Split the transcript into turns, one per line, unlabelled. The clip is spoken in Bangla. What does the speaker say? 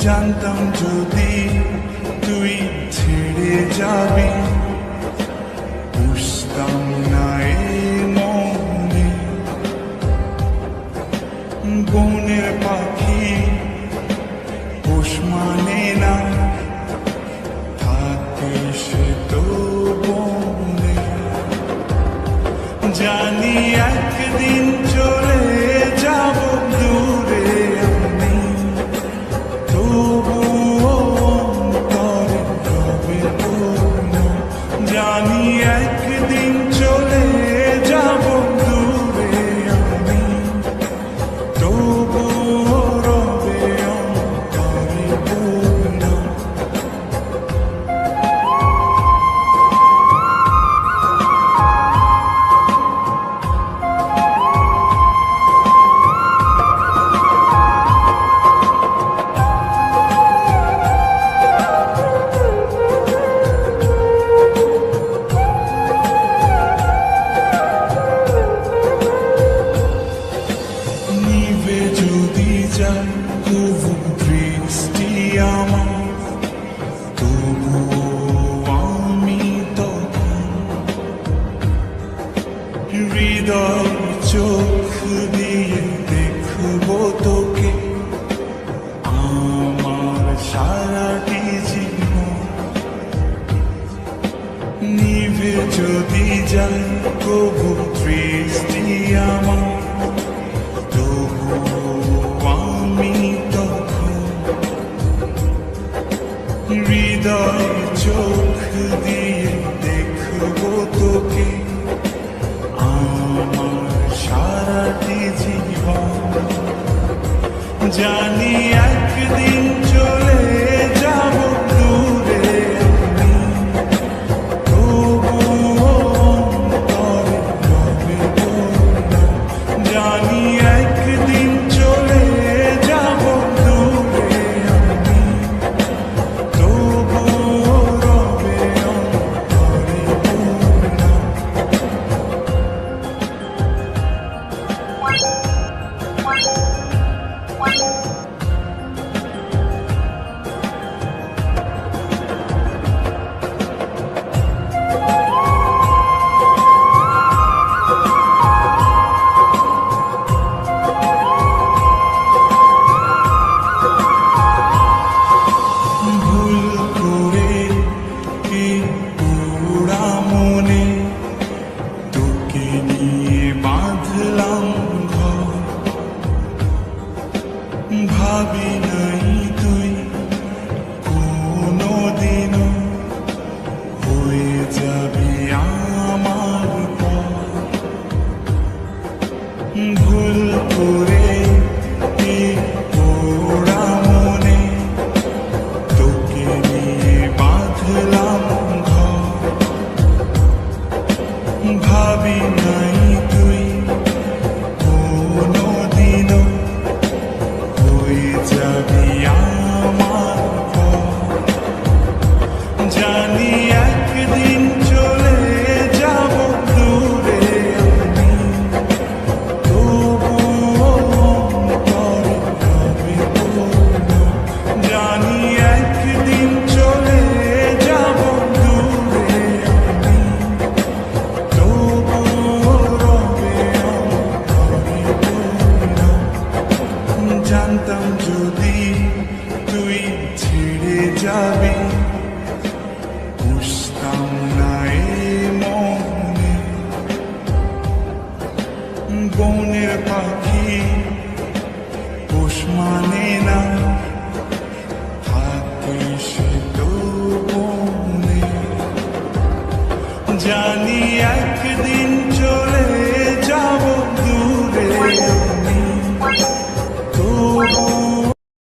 জানতাম যদি তুই ছেড়ে যাবি, বুঝতাম না এ মনে। বনের পাখি পোষ মানে না, থাকে সে তো বনে। জানি একদিন চলে যাব দূরে আমি, তবুও অন্তরে রবে কোনো। জানি একদিন চলে যাব দূরে আমি, তবুও রবে অন্তরে কোনো। নিভে যদি যায় তবু দৃষ্টি আমার, তবুও আমি তখন হৃদয় চোখ দিয়ে দেখব তোকে আমার সারাটি জীবন। নিভে যদি যায় তবু দৃষ্টি আমার, আমি তখন হৃদয় চোখ দিয়ে দেখব তোকে আমার সারাটি জীবন। জানি একদিন চলে যাব দূরে আমি, তবুও অন্তরে রবে কোনো। জানি একদিন চলে যাব দূরে আমি, তবুও রবে অন্তরে কোনো। ভুল করে এই পোড়া মনে তোকে নিয়ে বাঁধলাম ঘর। ভাবি নাই তুই কোনোদিনও হয়ে যাবি আমার পর। ভুল করে এই পোড়া মনে তোকে নিয়ে বাঁধলাম ঘর। ভাবি নাই তুই কোনোদিনও হয়ে যাবি আমার পর। জানি একদিন চলে যাব দূরে আমি, তবুও অন্তরে রবে কোনো। জানি একদিন চলে যাব দূরে আমি, তবুও রবে অন্তরে কোনো। জানতাম যদি তুই ছেড়ে যাবি, বুঝতাম না এ মনে। বনের পাখি পোষ মানে না, থাকে সে তো বনে। জানি একদিন চলে যাব দূরে আমি, তবু